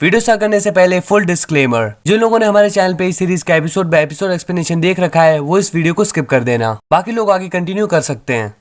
Video start करने से पहले फुल डिस्क्लेमर, जिन लोगों ने हमारे चैनल पे इस सीरीज का एपिसोड बाय एपिसोड एक्सप्लेनेशन देख रखा है वो इस वीडियो को स्किप कर देना, बाकी लोग आगे कंटिन्यू कर सकते हैं।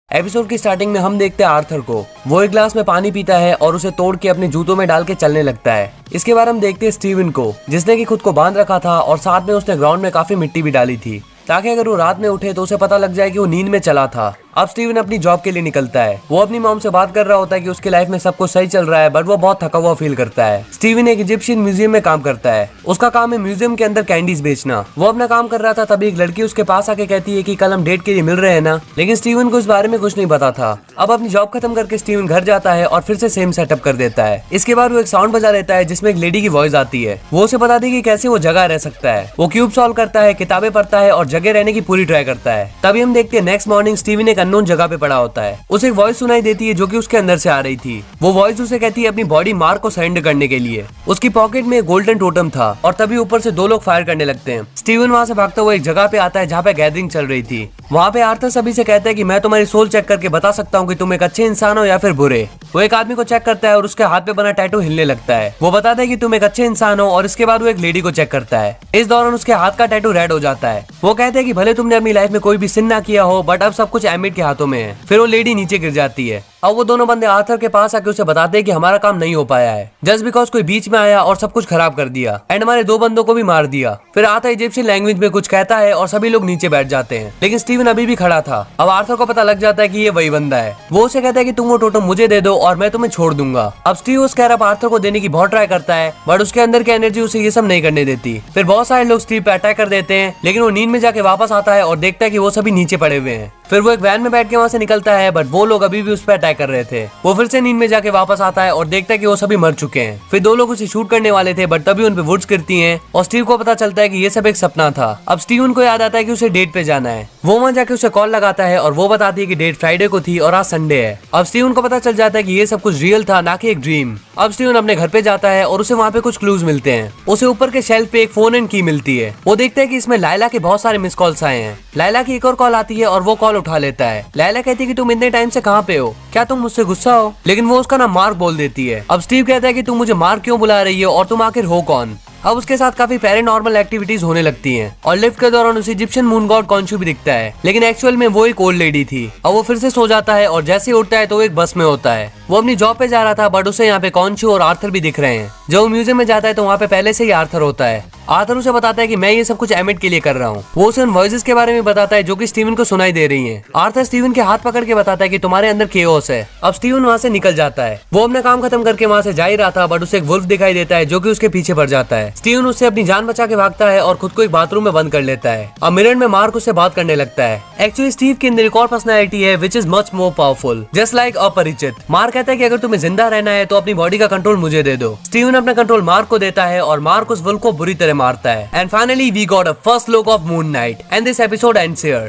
एपिसोड की स्टार्टिंग में हम देखते हैं आर्थर को। वो एक ग्लास में पानी पीता है और उसे तोड़ के अपने जूतों में डाल के चलने लगता है। इसके बाद हम देखते हैं स्टीवन को, जिसने कि खुद को बांध रखा था और साथ में उसने ग्राउंड में काफी मिट्टी भी डाली थी ताकि अगर वो रात में उठे तो उसे पता लग जाए कि वो नींद में चला था। अब स्टीवन अपनी जॉब के लिए निकलता है। वो अपनी मॉम से बात कर रहा होता है कि उसकी लाइफ में सब कुछ सही चल रहा है, बट वो बहुत थका हुआ फील करता है। स्टीवन एक इजिप्शियन म्यूजियम में काम करता है। उसका काम है म्यूजियम के अंदर कैंडीज बेचना। वो अपना काम कर रहा था तभी एक लड़की उसके पास आके कहती है कि कल हम डेट के लिए मिल रहे हैं ना, लेकिन स्टीवन को इस बारे में कुछ नहीं पता था। अब अपनी जॉब खत्म करके स्टीवन घर जाता है और फिर से सेम सेटअप कर देता है। इसके बाद वो एक साउंड बजा लेता है जिसमें एक लेडी की वॉइस आती है। वो उसे बताती है कि कैसे वो जगह रह सकता है। वो क्यूब सॉल्व करता है, किताबें पढ़ता है और जगह रहने की पूरी ट्राई करता है। तभी हम देखते हैं नेक्स्ट मॉर्निंग स्टीवन एक अननोन जगह पे पड़ा होता है। उसे एक वॉइस सुनाई देती है जो कि उसके अंदर से आ रही थी। वो वॉइस उसे कहती है अपनी बॉडी मार्क को सरेंडर करने के लिए। उसकी पॉकेट में एक गोल्डन टोटम था और तभी ऊपर से दो लोग फायर करने लगते हैं। स्टीवन वहां से भागता हुआ एक जगह पे आता है जहाँ पे गैदरिंग चल रही थी। वहाँ पे आर्थर सभी से कहता है कि मैं तुम्हारी सोल चेक करके बता सकता हूँ कि तुम एक अच्छे इंसान हो या फिर बुरे। वो एक आदमी को चेक करता है और उसके हाथ पे बना टैटू हिलने लगता है। वो बताता है कि तुम एक अच्छे इंसान हो और इसके बाद वो एक लेडी को चेक करता है। इस दौरान उसके हाथ का टैटू रेड हो जाता है। वो कहते हैं कि भले तुमने अपनी लाइफ में कोई भी सिन ना किया हो, बट अब सब कुछ एमिट के हाथों में है। फिर वो लेडी नीचे गिर जाती है। अब वो दोनों बंदे आर्थर के पास आके उसे बताते हैं कि हमारा काम नहीं हो पाया है, जस्ट बिकॉज कोई बीच में आया और सब कुछ खराब कर दिया एंड हमारे दो बंदों को भी मार दिया। फिर आर्थर इजिप्शियन लैंग्वेज में कुछ कहता है और सभी लोग नीचे बैठ जाते हैं, लेकिन स्टीवन अभी भी खड़ा था। अब आर्थर को पता लग जाता है कि ये वही बंदा है। वो उसे कहता है कि तुम वो टोटम मुझे दे दो और मैं तुम्हें छोड़ दूंगा। अब स्टीव उस कैरप आर्थर को देने की बहुत ट्राई करता है, बट उसके अंदर की एनर्जी उसे ये सब नहीं करने देती। फिर बहुत सारे लोग स्टीव पे अटैक कर देते हैं, लेकिन वो नींद में जाके वापस आता है और देखता है कि वो सभी नीचे पड़े हुए हैं। फिर वो एक वैन में बैठ के वहां से निकलता है, बट वो लोग अभी भी उस पर अटैक कर रहे थे। वो फिर से नींद में जाके वापस आता है और देखता है कि वो सभी मर चुके हैं। फिर दो लोग उसे शूट करने वाले थे, बट तभी उन पे वुड्स गिरती हैं और स्टीव को पता चलता है कि ये सब एक सपना था। अब स्टीवन को याद आता है कि उसे डेट पे जाना है। वो वहां जाके उसे कॉल लगाता है और वो बताती है कि डेट फ्राइडे को थी और आज संडे है। अब स्टीवन को पता चल जाता है कि ये सब कुछ रियल था, ना कि एक ड्रीम। अब स्टीवन अपने घर पे जाता है और उसे वहाँ पे कुछ क्लूज मिलते हैं। उसे ऊपर के शेल्फ पे एक फोन एंड की मिलती है। वो देखता है कि इसमें लायला के बहुत सारे मिस कॉल्स आए हैं। लायला की एक और कॉल आती है और वो कॉल उठा लेता है। लायला कहती है कि तुम इतने टाइम से कहाँ पे हो, क्या तुम मुझसे गुस्सा हो, लेकिन वो उसका नाम मार्क बोल देती है। अब स्टीव कहता है कि तुम मुझे मार्क क्यों बुला रही हो और तुम आखिर हो कौन। अब उसके साथ काफी पैरानॉर्मल एक्टिविटीज होने लगती हैं और लिफ्ट के दौरान उसे इजिप्शियन मून गॉड कॉन्शु भी दिखता है, लेकिन एक्चुअल में वो एक ओल्ड लेडी थी। अब वो फिर से सो जाता है और जैसे ही उठता है तो वो एक बस में होता है। वो अपनी जॉब पे जा रहा था, बट उसे यहाँ पे कॉन्शु और आर्थर भी दिख रहे हैं। जब वो म्यूजियम में जाता है तो वहाँ पे पहले से ही आर्थर होता है। आर्थर उसे बताता है कि मैं ये सब कुछ एमिट के लिए कर रहा हूँ। वो उसे उन वॉइसेस के बारे में बताता है जो कि स्टीवन को सुनाई दे रही हैं। आर्थर स्टीवन के हाथ पकड़ के बताता है कि तुम्हारे अंदर केओस है। अब स्टीवन वहाँ से निकल जाता है। वो अपना काम खत्म करके वहाँ से जा ही रहा था, बट उसे एक वुल्फ दिखाई देता है जो कि उसके पीछे पड़ जाता है। स्टीवन उससे अपनी जान बचा के भागता है और खुद को एक बाथरूम में बंद कर लेता है। अब मिरर में मार्क उससे बात करने लगता है। एक्चुअली स्टीव के अंदर एक और पर्सनैलिटी है which is much more powerful, just like अपरिचित। मार्क कहता है कि अगर तुम्हें जिंदा रहना है तो अपनी बॉडी का कंट्रोल मुझे दे दो। स्टीवन अपना कंट्रोल मार्क को देता है और मार्क उस वुल्फ को बुरी तरह मारता है। And finally we got a first look of Moon Knight and this episode ends here.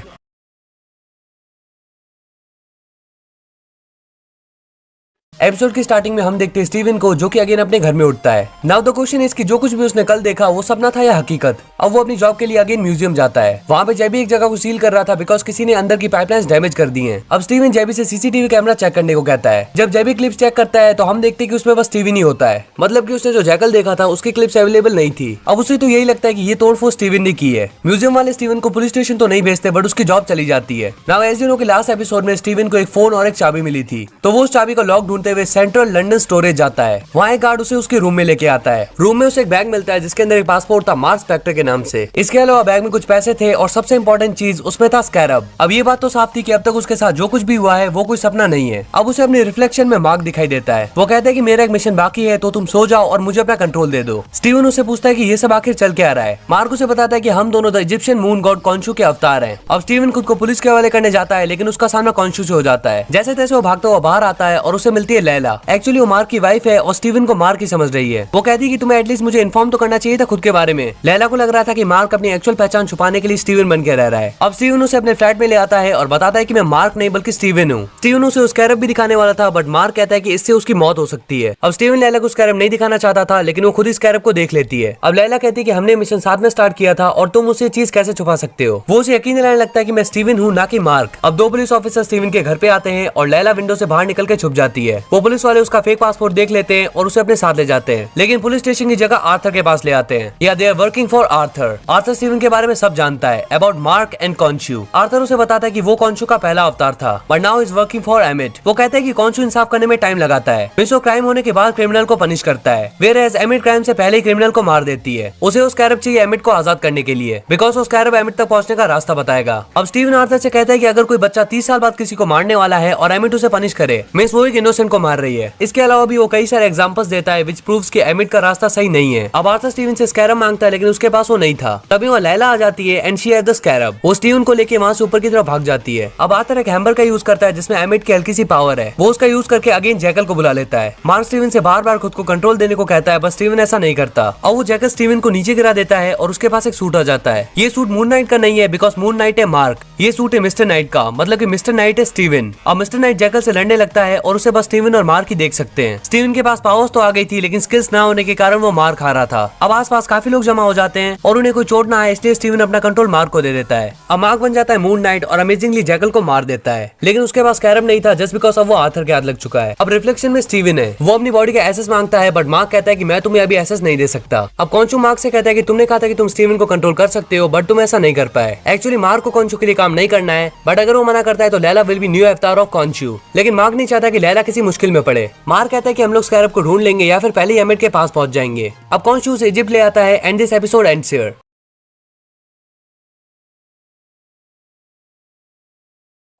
Episode की स्टार्टिंग में हम देखते हैं स्टीवन को जो कि अगेन अपने घर में उठता है। नाउ द क्वेश्चन इज कि जो कुछ भी उसने कल देखा वो सपना था या हकीकत। अब वो अपनी जॉब के लिए अगेन म्यूजियम जाता है। वहाँ पे जेबी एक जगह को सील कर रहा था बिकॉज किसी ने अंदर की पाइपलाइंस डैमेज कर दी हैं। अब स्टीवन जेबी से सीसीटीवी कैमरा चेक करने को कहता है। जब जेबी क्लिप्स चेक करता है तो हम देखते हैं कि उसमें बस स्टीवन ही होता है, मतलब कि उसने जो जैकल देखा था उसकी क्लिप्स अवेलेबल नहीं थी। अब उसे तो यही लगता है कि ये तोड़फोड़ स्टीवन ने की है। म्यूजियम वाले स्टीवन को पुलिस स्टेशन तो नहीं भेजते, बट उसकी जॉब चली जाती है। नाउ एज यू नो कि लास्ट एपिसोड में स्टीवन को एक फोन और एक चाबी मिली थी, तो वो उस चाबी को लॉक ढूंढते हुए सेंट्रल लंदन स्टोरेज जाता है। वहाँ एक गार्ड उसे उसके रूम में लेके आता है। रूम में उसे एक बैग मिलता है जिसके अंदर एक पासपोर्ट था मार्क स्पेक्टर के नाम से। इसके अलावा बैग में कुछ पैसे थे और सबसे इंपॉर्टेंट चीज उसमें था स्कैरब। अब ये बात तो साफ थी कि अब तक उसके साथ जो कुछ भी हुआ है वो कोई सपना नहीं है। अब उसे अपने रिफ्लेक्शन में मार्क दिखाई देता है। वो कहता है कि मेरा एक मिशन बाकी है, तो तुम सो जाओ और मुझे अपना कंट्रोल दे दो। स्टीवन उसे पूछता है कि ये सब आखिर चल के आ रहा है। मार्क उसे बताता है कि हम दोनों द इजिप्शियन मून गॉड कॉन्शु के अवतार हैं। अब स्टीवन खुद को पुलिस के हवाले करने जाता है, लेकिन उसका सामना कॉन्शु से हो जाता है। जैसे तैसे वो भागता हुआ बाहर आता है और उसे मिलती है है लैला। एक्चुअली वो मार्क की वाइफ है और स्टीवन को मार्क ही समझ रही है। वो कहती है कि तुम्हें एटलीस्ट मुझे इन्फॉर्म तो करना चाहिए था खुद के बारे में। लैला को लग रहा था कि मार्क अपनी एक्चुअल पहचान छुपाने के लिए स्टीवन बन के रह रहा है। अब स्टीवन उसे अपने फ्लैट में ले आता है और बताता है कि मैं मार्क नहीं बल्कि स्टीवन हूँ। स्टीवन उसे उस स्कैरब भी दिखाने वाला था, बट मार्क कहता है कि इससे उसकी मौत हो सकती है। अब स्टीवन लैला को स्कैरब नहीं दिखाना चाहता था, लेकिन वो खुद ही स्कैरब को देख लेती है। अब लैला कहती है कि हमने मिशन साथ में स्टार्ट किया था और तुम उसे चीज कैसे छुपा सकते हो। वो उसे यकीन दिलाने लगता है कि मैं स्टीवन हूँ, ना कि मार्क। अब दो पुलिस ऑफिसर स्टीवन के घर पे आते हैं और लैला विंडो से बाहर निकल के छुप जाती है। वो पुलिस वाले उसका फेक पासपोर्ट देख लेते हैं और उसे अपने साथ ले जाते हैं, लेकिन पुलिस स्टेशन की जगह आर्थर के पास ले आते हैं। या they are working for Arthur. Arthur Steven के बारे में सब जानता है about Mark and Khonshu. Arthur उसे बताता है कि वो कॉन्शू का पहला अवतार था, but now is working for emit. वो कहता है कि कॉन्शू इंसाफ करने में टाइम लगाता है। मिसो क्राइम होने के बाद क्रिमिनल को पनिश करता है, वेयरएज एमिट क्राइम से पहले ही क्रिमिनल को मार देती है। उसे उस स्कैरब चाहिए एमिट को आजाद करने के लिए, बिकॉज उस स्कैरब एमिट तक पहुंचने का रास्ता बताएगा। अब स्टीवन आर्थर से कहता है कि अगर कोई बच्चा 30 साल बाद किसी को मारने वाला है और एमिट उसे पनिश करे, मींस वो एक इनोसेंट को मार रही है। इसके अलावा भी वो कई सारे एग्जांपल्स देता है विच प्रूव्स कि एमिट का रास्ता सही नहीं है। अब आर्थर स्टीवन से स्कैरब मांगता है, लेकिन उसके पास वो नहीं था। तभी वो लैला आ जाती है and she has the scarab. वो स्टीवन को लेके वहां से ऊपर की तरफ भाग जाती है। अब आर्थर एक हैमर का यूज करता है जिसमें एमिट की हल्की सी पावर है। वो उसका यूज करके अगेन जैकल को बुला लेता है। मार्क स्टीवन से बार बार खुद को कंट्रोल देने को कहता है, बस स्टीवन ऐसा नहीं करता। और वो जैकल स्टीवन को नीचे गिरा देता है और उसके पास एक सूट आ जाता है। ये सूट मून नाइट का नहीं है, बिकॉज मून नाइट है मार्क। ये सूट है मिस्टर नाइट का, मतलब कि मिस्टर नाइट है स्टीवन। अब मिस्टर नाइट जैकल से लड़ने लगता है और उसे बस स्टीवन और मार्क ही देख सकते हैं। स्टीवन के पास पावर्स तो आ गई थी, लेकिन स्किल्स ना होने के कारण वो मार खा रहा था। अब आसपास काफी लोग जमा हो जाते हैं और उन्हें कोई चोट ना आए, इसलिए स्टीवन अपना कंट्रोल मार्क को दे देता है। अब मार्क बन जाता है मून नाइट और अमेजिंगली जैकल को मार देता है, लेकिन उसके पास स्कैरब नहीं था, जस्ट बिकॉज अब वो आर्थर के हाथ लग चुका है। अब रिफ्लेक्शन में स्टीवन है। वो अपनी बॉडी का एसेस मांगता है, बट मार्क कहता है कि मैं तुम्हें अभी एसेस नहीं दे सकता। अब कॉन्शू मार्क से कहता है कि तुमने कहा था कि तुम स्टीवन को कंट्रोल कर सकते हो, बट तुम ऐसा नहीं कर पाए। एक्चुअली मार्क को कॉन्शू के लिए काम नहीं करना है, बट अगर वो मना करता है तो लैला विल बी न्यू अवतार ऑफ कॉन्शू। लेकिन मार्क नहीं चाहता कि लैला किसी मुश्किल में पड़े। मार्क कहता है कि हम लोग स्कैरब को ढूंढ लेंगे या फिर पहले ही एमिट के पास पहुंच जाएंगे। अब कॉन्शू से इजिप्ट ले आता है and this episode ends here.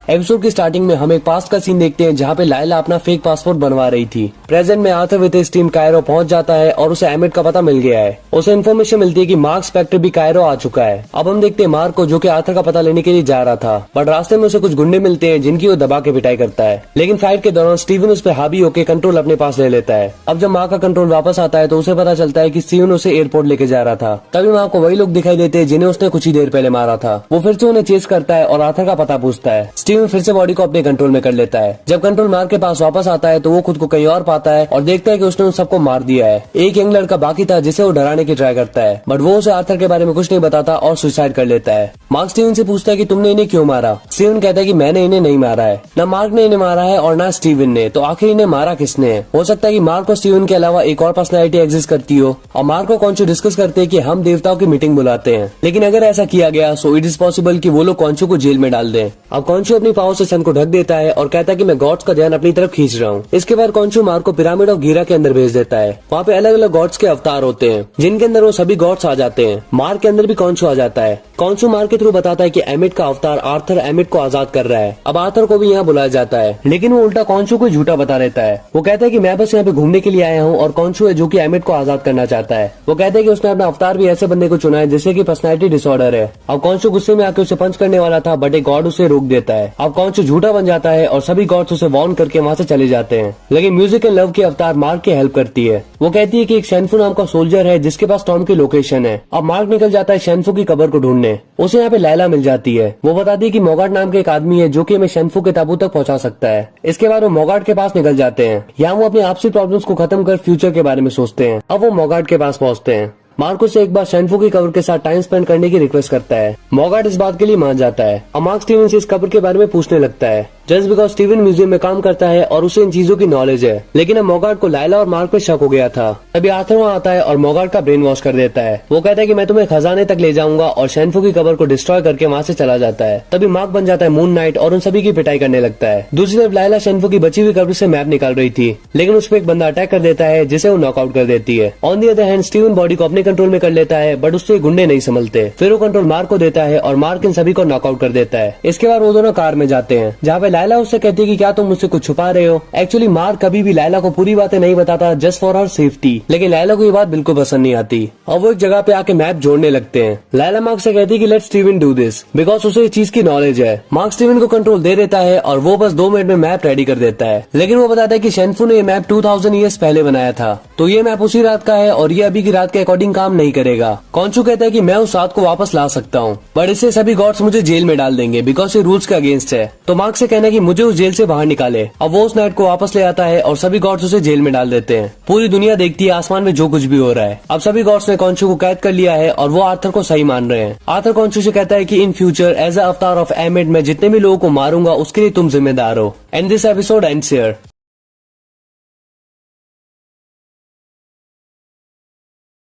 Episode की स्टार्टिंग में हम एक पास्ट का सीन देखते हैं जहाँ पे लायला अपना फेक पासपोर्ट बनवा रही थी। प्रेजेंट में Arthur with his team Cairo पहुंच जाता है और उसे एमिट का पता मिल गया है। उसे इन्फॉर्मेशन मिलती है कि मार्क स्पेक्टर भी कायरो आ चुका है। अब हम देखते हैं मार्क को, जो कि आर्थर का पता लेने के लिए जा रहा था, बट रास्ते में उसे कुछ गुंडे मिलते हैं जिनकी वो दबा के पिटाई करता है। लेकिन फाइट के दौरान स्टीवन उस पर हावी होकर कंट्रोल अपने पास ले लेता है। अब जब मार्क का कंट्रोल वापस आता है तो उसे पता चलता है कि स्टीवन उसे एयरपोर्ट लेके जा रहा था। तभी मार्क को वही लोग दिखाई देते हैं जिन्हें उसने कुछ ही देर पहले मारा था। वो फिर से उन्हें चेस करता है और आर्थर का पता पूछता है। स्टीवन फिर से बॉडी को अपने कंट्रोल में कर लेता है। जब कंट्रोल मार्क के पास वापस आता है तो वो खुद को कहीं और पाता है और देखता है कि उसने उन सबको मार दिया है। एक यंग लड़का बाकी था जिसे वो डराने की ट्राई करता है, बट वो उसे आर्थर के बारे में कुछ नहीं बताता और सुसाइड कर लेता है। मार्क स्टीवन से पूछता है कि तुमने इन्हें क्यों मारा। स्टीवन कहता है कि मैंने इन्हें नहीं मारा है, न मार्क ने इन्हें मारा है और न स्टीवन ने, तो आखिर इन्हें मारा किसने है। हो सकता है कि मार्क और स्टीवन के अलावा एक और पर्सनैलिटी एग्जिस्ट करती हो। और मार्क और कॉन्शू डिस्कस करते हैं कि हम देवताओं की मीटिंग बुलाते हैं, लेकिन अगर ऐसा किया गया सो इट इज पॉसिबल कि वो लोग कॉन्शू को जेल में डाल दें। अब कॉन्शू अपनी पावर से सन को ढक देता है और कहता है कि मैं गॉड्स का ध्यान अपनी तरफ खींच रहा हूँ। इसके बाद कॉन्शू मार्क को पिरामिड ऑफ गीरा के अंदर भेज देता है। वहाँ पे अलग अलग गॉड्स के अवतार होते हैं जिनके अंदर वो सभी गॉड्स आ जाते हैं। मार्क के अंदर भी कॉन्शू आ जाता है। कॉन्शू मार्क के थ्रू बताता है कि एमिट का अवतार आर्थर एमिट को आजाद कर रहा है। अब आर्थर को भी यहाँ बुलाया जाता है, लेकिन वो उल्टा कॉन्शू को झूठा बता देता है। वो कहता है कि मैं बस यहाँ पे घूमने के लिए आया हूँ और कॉन्शू है जो कि एमिट को आजाद करना चाहता है। वो कहता है कि उसने अपना अवतार भी ऐसे बंदे को चुना है जिससे कि पर्सनैलिटी डिसऑर्डर है। अब कॉन्शू गुस्से में आके उसे पंच करने वाला था, बट एक गॉड उसे रोक देता है। अब कॉन्शू झूठा बन जाता है और सभी गॉड्स उसे वॉर्न करके वहाँ से चले जाते हैं। लेकिन म्यूजिक एंड लव के अवतार मार्क की हेल्प करती है। वो कहती है कि एक शेनफू नाम का सोल्जर है जिसके पास टॉम की लोकेशन है। अब मार्क निकल जाता है शेनफू की कब्र को ढूंढने। उसे यहाँ पे लैला मिल जाती है। वो बताती है कि मोगाट नाम के एक आदमी है जो कि हमें शेनफू के ताबूत तक पहुंचा सकता है। इसके बाद वो मोगाट के पास निकल जाते हैं। यहाँ वो अपनी आपसी प्रॉब्लम्स को खत्म कर फ्यूचर के बारे में सोचते हैं। अब वो मोगाट के पास पहुंचते हैं। मार्क से एक बार शेनफू की कब्र के साथ टाइम स्पेंड करने की रिक्वेस्ट करता है। मोगाट इस बात के लिए मान जाता है और मार्क स्टीवन से इस कब्र के बारे में पूछने लगता है, जस्ट बिकॉज स्टीवन म्यूजियम में काम करता है और उसे इन चीजों की नॉलेज है। लेकिन अब मोगाट को लायला और मार्क पे शक हो गया था। तभी आर्थर वहाँ आता है और मोगाट का ब्रेन वॉश कर देता है। वो कहता है कि मैं तुम्हें खजाने तक ले जाऊंगा और शेनफू की कब्र को डिस्ट्रॉय करके वहाँ से चला जाता है। तभी मार्क बन जाता है मून नाइट और उन सभी की पिटाई करने लगता है। दूसरी तरफ लायला शेनफू की बची हुई कब्र से मैप निकाल रही थी, लेकिन उस पर एक बंदा अटैक कर देता है जिसे वो नॉकआउट कर देती है। On the other hand Steven body को अपने कंट्रोल में कर लेता है, बट उससे गुंडे नहीं संभलते। फिर वो कंट्रोल मार्क को देता है और मार्क इन सभी को नॉकआउट कर देता है। इसके बाद वो दोनों कार में जाते हैं जहाँ पे लायला उससे कहती है कि क्या तुम मुझसे कुछ छुपा रहे हो। एक्चुअली मार्क कभी भी लायला को पूरी बातें नहीं बताता, जस्ट फॉर हर सेफ्टी। लेकिन लायला को ये बात बिल्कुल पसंद नहीं आती और वो एक जगह पे आके मैप जोड़ने लगते हैं। लायला मार्क से कहती है कि let Steven do this, because उसे इस चीज की नॉलेज है। मार्क स्टीवन को कंट्रोल दे देता है और वो बस 2 मिनट में मैप रेडी कर देता है। लेकिन वो बताता है कि शेनफू ने ये मैप 2000 ईयर्स पहले बनाया था, तो ये मैप उसी रात का है और ये अभी की रात के अकॉर्डिंग काम नहीं करेगा। कॉन्शु कहता है कि मैं उस रात को वापस ला सकता हूँ, बट इससे सभी गॉड्स मुझे जेल में डाल देंगे बिकॉज ये रूल्स के अगेंस्ट है। तो मार्क से कहना है कि मुझे उस जेल से बाहर निकाले। अब वो उस नाइट को वापस ले आता है और सभी गॉड्स उसे जेल में डाल देते हैं। पूरी दुनिया देखती है आसमान में जो कुछ भी हो रहा है। अब सभी गॉड्स ने कॉन्शु को कैद कर लिया है और वो आर्थर को सही मान रहे हैं। आर्थर कॉन्शु से कहता है कि इन फ्यूचर एज अ अवतार ऑफ एमिट मैं जितने भी लोगों को मारूंगा उसके लिए तुम जिम्मेदार हो। And this episode ends here.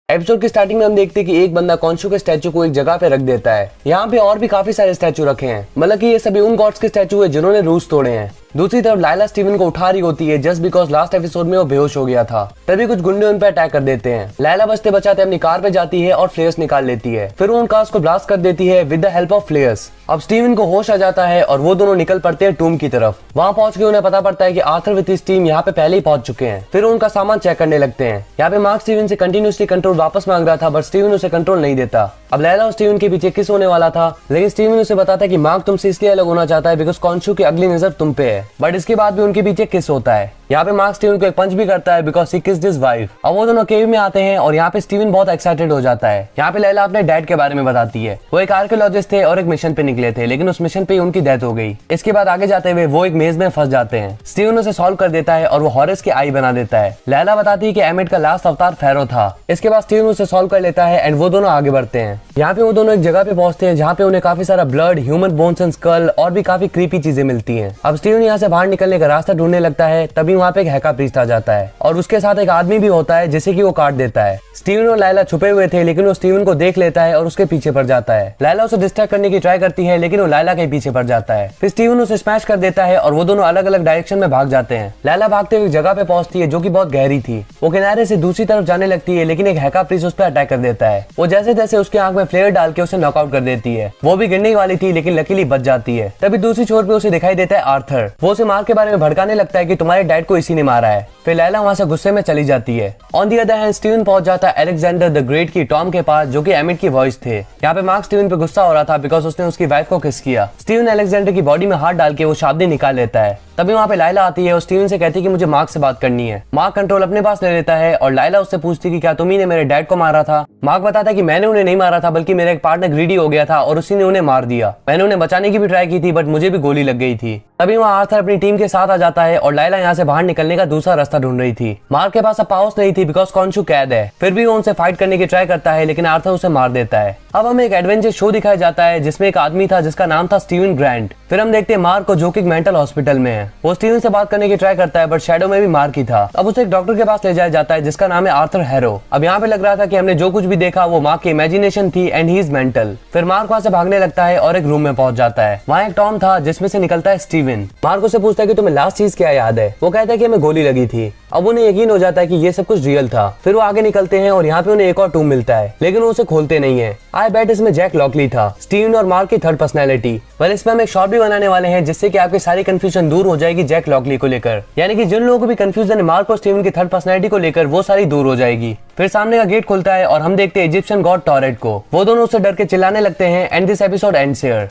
Episode की स्टार्टिंग में हम देखते हैं कि एक बंदा कॉन्शु के स्टैचू को एक जगह पे रख देता है। यहाँ पे और भी काफी सारे स्टैचू रखे हैं, मतलब कि ये सभी उन गॉड्स के स्टैचू है जिन्होंने रूल्स तोड़े हैं। दूसरी तरफ लायला स्टीवन को उठा रही होती है जस्ट बिकॉज लास्ट एपिसोड में वो बेहोश हो गया था। तभी कुछ गुंडे उन पर अटैक कर देते हैं। लायला बचते बचाते अपनी कार पे जाती है और फ्लेयर्स निकाल लेती है। फिर वो उन कार्स को ब्लास्ट कर देती है विद द हेल्प ऑफ फ्लेयर्स। अब स्टीवन को होश आ जाता है और वो दोनों निकल पड़ते हैं टूम की तरफ। वहाँ पहुंच के उन्हें पता पड़ता है कि आर्थर विद हिज टीम यहाँ पे पहले ही पहुंच चुके हैं। फिर उनका सामान चेक करने लगते हैं। यहाँ पे मार्क स्टीवन से कंटिन्यूसली कंट्रोल वापस मांग रहा था, बट स्टीवन उसे कंट्रोल नहीं देता। अब लैला और स्टीवन के पीछे किस होने वाला था, लेकिन स्टीवन उसे बताता है कि मार्क तुमसे इसलिए अलग होना चाहता है बिकॉज कॉन्शु की अगली नजर तुम पे है। बट इसके बाद भी उनके पीछे किस होता है। यहाँ पे मार्क स्टीवन को एक पंच भी करता है because he kissed his wife. अब वो दोनों केव में आते हैं और यहाँ पे स्टीवन बहुत एक्साइटेड हो जाता है। यहाँ पे लैला अपने डैड के बारे में बताती है। वो एक आर्कियोलॉजिस्ट थे और एक मिशन पे निकले थे, लेकिन उस मिशन पे उनकी डेथ हो गई। इसके बाद आगे जाते हुए वो एक मेज में फंस जाते हैं। स्टीवन उसे सॉल्व कर देता है और वो हॉरेस की आई बना देता है। लैला बताती है कि एमिट का लास्ट अवतार फेरो था। इसके बाद स्टीवन उसे सॉल्व कर लेता है एंड वो दोनों आगे बढ़ते हैं। यहाँ पे वो दोनों एक जगह पे पहुंचते हैं जहाँ पे उन्हें काफी सारा blood, human bones and skull और भी काफी क्रीपी चीजें मिलती हैं। अब स्टीवन यहाँ से बाहर निकलने का रास्ता ढूंढने लगता है, तभी वहाँ पे एक हैका प्रीस्ट आ जाता है और उसके साथ एक आदमी भी होता है जिसे कि वो काट देता है। स्टीवन और लैला छुपे हुए थे, लेकिन वो स्टीवन को देख लेता है और उसके पीछे पड़ जाता है। लैला उसे डिस्ट्रैक्ट करने की ट्राई करती है, लेकिन वो लैला के पीछे पड़ जाता है। फिर स्टीवन उसे स्मैश कर देता है और वो दोनों अलग अलग डायरेक्शन में भाग जाते हैं। लैला भागते हुए जगह पे पहुंचती है जो कि बहुत गहरी थी। वो किनारे से दूसरी तरफ जाने लगती है, लेकिन एक हैका प्रीस्ट उस पर अटैक कर देता है। वो जैसे तैसे उसकी आंख में फ्लेयर डाल के उसे नॉकआउट कर देती है। वो भी गिरने वाली थी, लेकिन लकीली बच जाती है। तभी दूसरी छोर पे उसे दिखाई देता है आर्थर। वो उसे मार्क के बारे में भड़काने लगता है कि तुम्हारे डैड को इसी ने मारा है। फिर लैला वहां से गुस्से में चली जाती है। On the other hand Steven पहुंच जाता है अलेक्जेंडर द ग्रेट की टॉम के पास, जो कि एमिट की वॉइस थे। यहाँ पे मार्क स्टीवन पे गुस्सा हो रहा था बिकॉज उसने उसकी वाइफ को किस किया। स्टीवन अलेक्जेंडर की बॉडी में हाथ डाल के वो शाब्दी निकाल लेता है। तभी वहाँ पे लायला आती है और स्टीवन से कहती है कि मुझे मार्क से बात करनी है। मार्क कंट्रोल अपने पास ले लेता है और लायला उससे पूछती कि क्या तुम ही ने मेरे डैड को मारा था। मार्क बताता है कि मैंने उन्हें नहीं मारा था, बल्कि मेरा एक पार्टनर ग्रीडी हो गया था और उसी ने उन्हें मार दिया। मैंने उन्हें बचाने की भी ट्राई की थी, बट मुझे भी गोली लग गई थी। तभी वहाँ आर्थर अपनी टीम के साथ आ जाता है और लायला यहाँ से बाहर निकलने का दूसरा रास्ता ढूंढ रही थी। मार्क के पास अब पावर्स नहीं थी बिकॉज कॉन्शु कैद है। फिर भी वो उनसे फाइट करने की ट्राई करता है, लेकिन आर्थर उसे मार देता है। अब हमें एक एडवेंचर शो दिखाया जाता है जिसमें एक आदमी था जिसका नाम था स्टीवन ग्रांट। फिर हम देखते हैं मार्क को, जो कि मेंटल हॉस्पिटल में है। वो स्टीवन से बात करने की ट्राई करता है, बट शैडो में भी मार्क ही था। अब उसे एक डॉक्टर के पास ले जाया जाता है जिसका नाम है आर्थर हैरो। अब यहाँ पे लग रहा था कि हमने जो कुछ भी देखा वो मार्क की इमेजिनेशन थी एंड ही इज मेंटल। फिर मार्क वहाँ से भागने लगता है और एक रूम में पहुंच जाता है। वहाँ एक टॉम था जिसमें से निकलता है स्टीवन। मार्क उसे पूछता है कि तुम्हें लास्ट चीज क्या याद है। वो कहता है कि हमें गोली लगी थी। अब उन्हें यकीन हो जाता है कि ये सब कुछ रियल था। फिर वो आगे निकलते हैं और यहाँ पे उन्हें एक और टूम मिलता है, लेकिन वो उसे खोलते नहीं है। आई बेट इसमें जैक लॉकली था, स्टीवन और मार्क की थर्ड पर्सनैलिटी। वेल, इसमें हम एक शॉर्ट भी बनाने वाले हैं जिससे कि आपकी सारी कंफ्यूजन दूर हो जाएगी जैक लॉकली को लेकर। यानी कि जिन लोगों को भी कंफ्यूजन है मार्क और स्टीवन की थर्ड पर्सनैलिटी को लेकर, वो सारी दूर हो जाएगी। फिर सामने का गेट खुलता है और हम देखते हैं इजिप्शियन गॉड टॉरेट को। वो दोनों उससे डर के चिल्लाने लगते हैं and this episode ends here.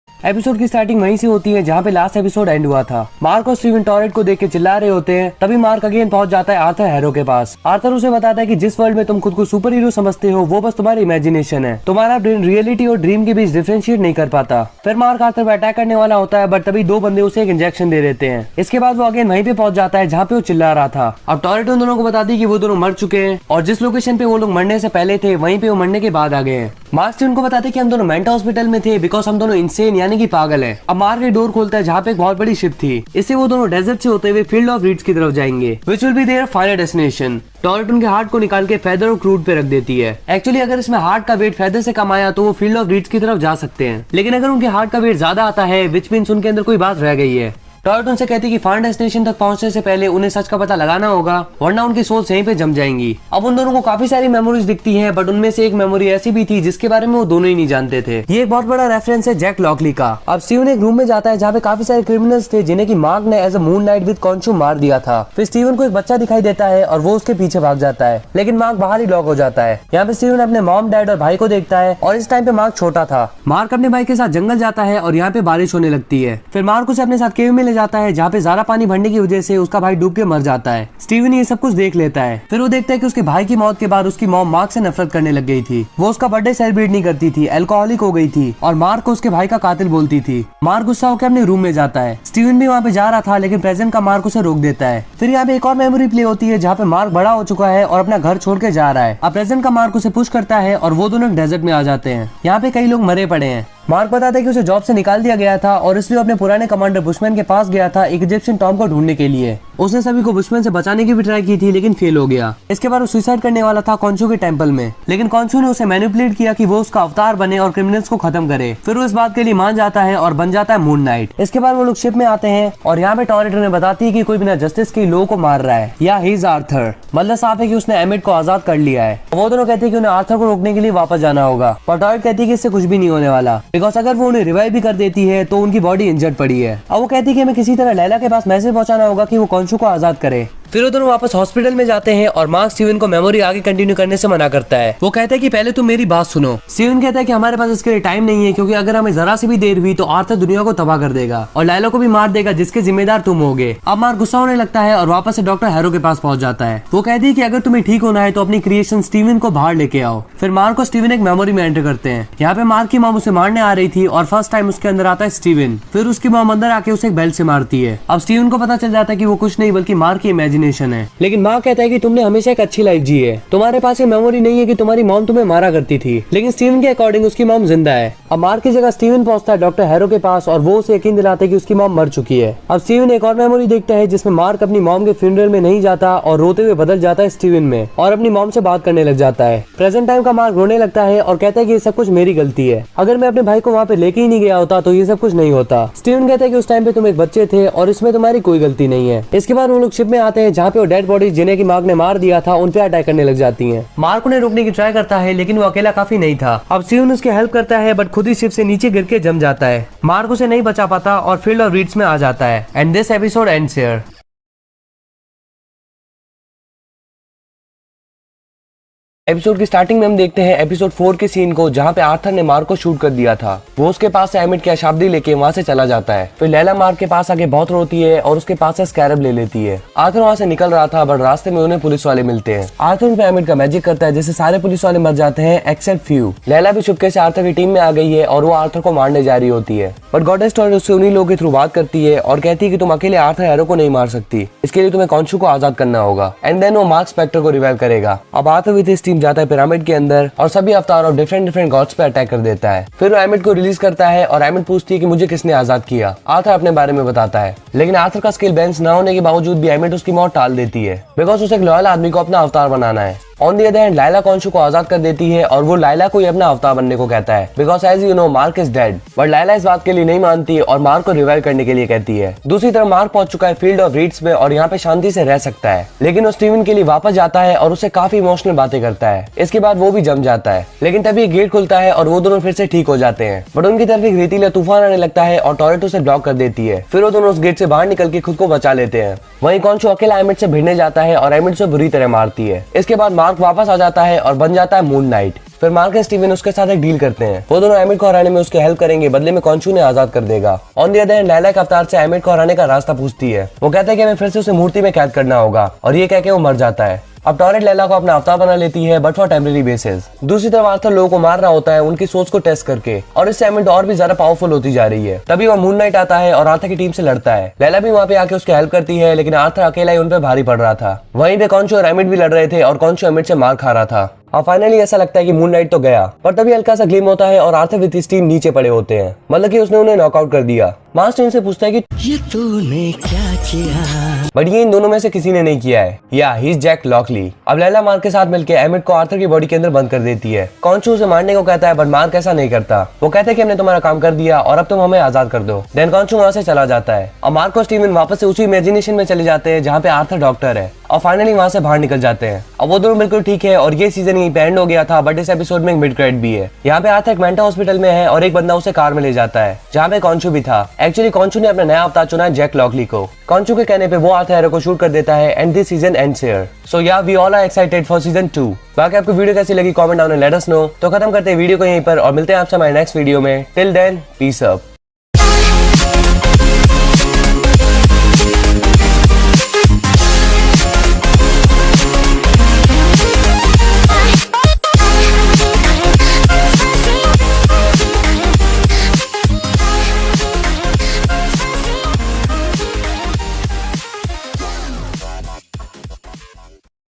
Episode की स्टार्टिंग वहीं से होती है जहाँ पे लास्ट एपिसोड एंड हुआ था। मार्क और स्टीवन टॉरेट को देख के चिल्ला रहे होते हैं। तभी मार्क अगेन पहुंच जाता है आर्थर हैरो के पास। आर्थर उसे बताता है कि जिस वर्ल्ड में तुम खुद को सुपर हीरो समझते हो वो बस तुम्हारी इमेजिनेशन है। तुम्हारा ब्रेन रियलिटी और ड्रीम के बीच डिफरेंशिएट नहीं कर पाता। फिर मार्क आर्थर पर अटैक करने वाला होता है, बट तभी दो बंदे उसे एक इंजेक्शन दे देते हैं। इसके बाद वो अगेन वहीं पे पहुंच जाता है जहाँ पे वो चिल्ला रहा था। अब टॉरेट उन दोनों को बताती है कि वो दोनों मर चुके हैं और जिस लोकेशन पे वो लोग मरने से पहले थे वहीं पे वो मरने के बाद आ गए हैं। मार्क स्टीवन को बताते कि हम दोनों मेंटल हॉस्पिटल में थे बिकॉज हम दोनों इंसेन यानी कि पागल है। अब मार्क एक डोर खोलता है जहाँ पे एक बहुत बड़ी शिप थी। इससे वो दोनों डेजर्ट से होते हुए फील्ड ऑफ रीड्स की तरफ जाएंगे, which will be there final destination. Torrid उनके हार्ट को निकाल के फेदर और क्रूड पे रख देती है। एक्चुअली अगर इसमें हार्ट का वेट फेदर से कम आया तो वो फील्ड ऑफ रीड्स की तरफ जा सकते हैं, लेकिन अगर उनके हार्ट का वेट ज्यादा आता है विच मीन्स उनके अंदर कोई बात रह गई है। टॉयलेट उनसे कहती है कि फाइनल डेस्टिनेशन तक पहुंचने से पहले उन्हें सच का पता लगाना होगा, वरना उनकी सोच यहीं पे जम जाएंगी। अब उन दोनों को काफी सारी मेमोरीज दिखती हैं, बट उनमें से एक मेमोरी ऐसी भी थी जिसके बारे में वो दोनों ही नहीं जानते थे। ये एक बहुत बड़ा रेफरेंस है जैक लॉकली का। अब स्टीवन एक रूम में जाता है जहाँ पे काफी सारे क्रिमिनल्स थे जिन्हें की मार्क ने as a Moon Knight with Khonshu मार दिया था। फिर स्टीवन को एक बच्चा दिखाई देता है और वो उसके पीछे भाग जाता है, लेकिन मार्क बाहर ही लॉक हो जाता है। यहाँ पे स्टीवन अपने मॉम, डैड और भाई को देखता है और इस टाइम पे मार्क छोटा था। मार्क अपने भाई के साथ जंगल जाता है और यहाँ पे बारिश होने लगती है। फिर मार्क उसे अपने साथ केव में ले जाता है जहाँ पे ज्यादा पानी भरने की वजह से उसका भाई डूब के मर जाता है। स्टीवन ये सब कुछ देख लेता है। फिर वो देखता है कि उसके भाई की मौत के बाद उसकी मॉम मार्क से नफरत करने लग गई थी। वो उसका बर्थडे सेलिब्रेट नहीं करती थी, अल्कोहलिक हो गई थी और मार्क को उसके भाई का कातिल बोलती थी। मार्क गुस्सा होकर अपने रूम में जाता है। स्टीवन भी वहाँ पे जा रहा था, लेकिन प्रेजेंट का मार्क उसे रोक देता है। फिर यहाँ पे एक और मेमोरी प्ले होती है जहाँ पे मार्क बड़ा हो चुका है और अपना घर छोड़ के जा रहा है। अब प्रेजेंट का मार्क उसे पुश करता है और वो दोनों डेजर्ट में आ जाते हैं। यहाँ पे कई लोग मरे पड़े हैं। मार्क बताता है कि उसे जॉब से निकाल दिया गया था और इसलिए अपने पुराने कमांडर बुशमैन के पास गया था एक इजिप्शियन टॉम को ढूंढने के लिए। उसने सभी को बुशमैन से बचाने की भी ट्राई की थी, लेकिन फेल हो गया। इसके बाद वो सुसाइड करने वाला था कॉन्शू के टेंपल में, लेकिन कॉन्शू ने उसे मैनिपुलेट किया कि वो उसका अवतार बने और क्रिमिनल्स को खत्म करे। फिर वो इस बात के लिए मान जाता है और बन जाता है मून नाइट। इसके बाद वो लोग शिप में आते हैं और यहाँ पे टॉरेट उन्हें बताती है कि कोई बिना जस्टिस के लोगों को मार रहा है, या ही इज आर्थर। मतलब साफ है कि उसने एमिट को आजाद कर लिया है। वो दोनों कहते हैं कि उन्हें आर्थर को रोकने के लिए वापस जाना होगा, पर टॉरेट कहती है कि इससे कुछ भी नहीं होने वाला, बिकॉज अगर वो उन्हें रिवाइव भी कर देती है तो उनकी बॉडी इंजर्ड पड़ी है। अब वो कहती है कि हमें किसी तरह लैला के पास मैसेज पहुंचाना होगा कि वो कॉन्शू को आजाद करे। फिर वो दोनों वापस हॉस्पिटल में जाते हैं और मार्क स्टीवन को मेमोरी आगे कंटिन्यू करने से मना करता है। वो कहता है कि पहले तुम मेरी बात सुनो। स्टीवन कहता है कि हमारे पास इसके लिए टाइम नहीं है, क्योंकि अगर हमें जरा सी भी देर हुई तो आर्थर दुनिया को तबाह कर देगा और लैला को भी मार देगा, जिसके जिम्मेदार तुम होगे। अब मार्क गुस्सा होने लगता है और वापस से डॉक्टर हैरो के पास पहुंच जाता है। वो कहती है कि अगर तुम्हें ठीक होना है तो अपनी क्रिएशन स्टीवन को बाहर लेके आओ। फिर मार्क को स्टीवन एक मेमोरी में एंटर करते हैं। यहाँ पे मार्क की मॉम उसे मारने आ रही थी और फर्स्ट टाइम उसके अंदर आता है स्टीवन। फिर उसकी मॉम अंदर आके उसे एक बेल्ट से मारती है। अब स्टीवन को पता चल जाता है कि वो कुछ नहीं बल्कि मार्क की इमेजिनेशन है, लेकिन मार्क कहता है कि तुमने हमेशा एक अच्छी लाइफ जी है, तुम्हारे पास ये मेमोरी नहीं है कि तुम्हारी मॉम तुम्हें मारा करती थी। लेकिन स्टीवन के अकॉर्डिंग उसकी मॉम जिंदा है। अब मार्क की जगह स्टीवन पहुंचता है डॉक्टर हैरो के पास और वो उसे यकीन दिलाते हैं कि उसकी मॉम मर चुकी है। अब स्टीवन एक और मेमोरी देखता है जिसमें मार्क अपनी मॉम के फ्यूनरल में नहीं जाता और रोते हुए बदल जाता है स्टीवन में और अपनी मॉम से बात करने लग जाता है। प्रेजेंट टाइम का मार्क रोने लगता है और कहता है कि ये सब कुछ मेरी गलती है, अगर मैं अपने भाई को वहाँ पे लेके ही नहीं गया होता तो ये सब कुछ नहीं होता। स्टीवन कहता है कि उस टाइम पे तुम एक बच्चे थे और इसमें तुम्हारी कोई गलती नहीं है। इसके बाद वो लोग शिप में आते हैं जहाँ पे वो डेड बॉडी जिन्हें की मार्क ने मार दिया था उन पे अटैक करने लग जाती हैं। मार्क उन्हें रोकने की ट्राई करता है, लेकिन वो अकेला काफी नहीं था। अब स्टीवन उसकी हेल्प करता है, बट खुद ही शिप से नीचे गिर के जम जाता है। मार्क उसे नहीं बचा पाता और फील्ड ऑफ रीड्स में आ जाता है। And this episode ends here. Episode की स्टार्टिंग में हम देखते हैं एपिसोड 4 के सीन को, जहाँ पे आर्थर ने मार्क को शूट कर दिया था। वो उसके पास से एमिट की अशाब्दी लेके वहाँ से चला जाता है। फिर लैला मार्क के पास आके बहुत रोती है और उसके पास से स्कैरब ले लेती है। आर्थर वहाँ से निकल रहा था, बट रास्ते में उन्हें पुलिस वाले मिलते हैं। आर्थर उन पे एमिट का मैजिक करता है, जिससे सारे पुलिस वाले मर जाते हैं एक्सेप्ट फ्यू। लैला भी चुपके से आर्थर की टीम में आ गई है और वो आर्थर को मारने जा रही होती है, बट गॉडेस टॉरेट उससे उन्हीं लोगों के थ्रू बात करती है और कहती है कि तुम अकेले आर्थर हैरो को नहीं मार सकती, इसके लिए तुम्हें कॉन्शू को आजाद करना होगा। एंड देन वो मार्क स्पेक्टर को रिवाइव करेगा। अब आर्थर विद हिज टीम जाता है पिरामिड के अंदर और सभी अवतार और डिफरेंट गॉड्स पे अटैक कर देता है। फिर वो एमिट को रिलीज करता है और एमिट पूछती है कि मुझे किसने आजाद किया। आर्थर अपने बारे में बताता है, लेकिन आर्थर का स्किल बैलेंस ना होने के बावजूद भी एमिट उसकी मौत टाल देती है, बिकॉज उसे एक लॉयल आदमी को अपना अवतार बनाना है। On the other hand Layla Khonshu को आजाद कर देती है और वो लाइला को ही अपना अवतार बनने को कहता है, because as you know Mark is dead. But Layla इस बात के लिए नहीं मानती और मार्क को रिवाइव करने के लिए कहती है। दूसरी तरफ मार्क पहुंच चुका है फील्ड ऑफ रीड्स में और यहाँ पे शांति से रह सकता है, लेकिन वो स्टीवन के लिए वापस जाता है और उससे काफी इमोशनल बातें करता है। इसके बाद वो भी जम जाता है, लेकिन तभी गेट खुलता है और वो दोनों फिर से ठीक हो जाते हैं। बट उनकी तरफ एक रेतीला तूफान आने लगता है और टॉरेट उसे ब्लॉक कर देती है। फिर वो दोनों उस गेट से बाहर निकल के खुद को बचा लेते हैं। वहीं कॉन्शू अकेला एमिट से भिड़ने जाता है और एमिट से बुरी तरह मारती है। इसके बाद मार्क वापस आ जाता है और बन जाता है मून नाइट। फिर मार्क और स्टीवन उसके साथ एक डील करते हैं। वो दोनों एमिट को हराने में उसकी हेल्प करेंगे, बदले में कॉन्शू ने आजाद कर देगा। On the other hand Laila के अवतार से एमिट को हराने का रास्ता पूछती है। वो कहता है कि हमें फिर से उसे मूर्ति में कैद करना होगा और ये कह के वो मर जाता है। अब टॉरेट लैला को अपना अवतार बना लेती है, बट फॉर टेम्परेरी बेसिस। दूसरी तरफ आर्थर लोगों को मार रहा होता है उनकी सोच को टेस्ट करके, और इससे एमिट और भी ज्यादा पावरफुल होती जा रही है। तभी वो मून नाइट आता है और आर्थर की टीम से लड़ता है। लैला भी वहाँ पे आके उसकी हेल्प करती है, लेकिन आर्थर अकेला ही उन पे भारी पड़ रहा था। वहीं पे कॉन्शू और एमिट भी लड़ रहे थे और कॉन्शू एमिट से मार खा रहा था। और फाइनली ऐसा लगता है कि मून नाइट तो गया, पर तभी हल्का सा ग्लिम होता है और आर्थर विद हिज टीम नीचे पड़े होते हैं, मतलब कि उसने उन्हें नॉकआउट कर दिया। मास्टर इनसे पूछता है कि ये तूने क्या किया। बट ये इन दोनों में से किसी ने नहीं किया है। या ही इज जैक लॉकली। अब लैला मार्क के साथ मिलकर एमिट को आर्थर की बॉडी के अंदर बंद कर देती है। कॉन्शू उसे मारने को कहता है बट मार्क ऐसा नहीं करता। वो कहते हैं कि हमने तुम्हारा काम कर दिया और अब तुम हमें आजाद कर दो। देन कॉन्शू वहां से चला जाता है और मार्क और स्टीवन वापस से उसी इमेजिनेशन में चले जाते हैं जहाँ पे आर्थर डॉक्टर है और फाइनली वहां से बाहर निकल जाते हैं। अब वो दोनों बिल्कुल ठीक है और ये सीजन यहीं पे एंड हो गया था। बट इस एपिसोड में एक मिड क्रेडिट भी है। यहाँ पे आर्थर एक मेंटल हॉस्पिटल में है और एक बंदा उसे कार में ले जाता है जहाँ पे कॉन्शू भी था। एक्चुअली कॉन्शू ने अपना नया अवतार चुना है जैक लॉकली को। कॉन्शू के कहने पे वो आर्थर हेरो को शूट कर देता है and this season ends here. So yeah we all are excited for season 2। बाकी आपको वीडियो कैसी लगी comment down and let us know. तो खत्म करते हैं वीडियो को यहीं पर और मिलते हैं आपसे हमारे नेक्स्ट वीडियो में। Till then peace up.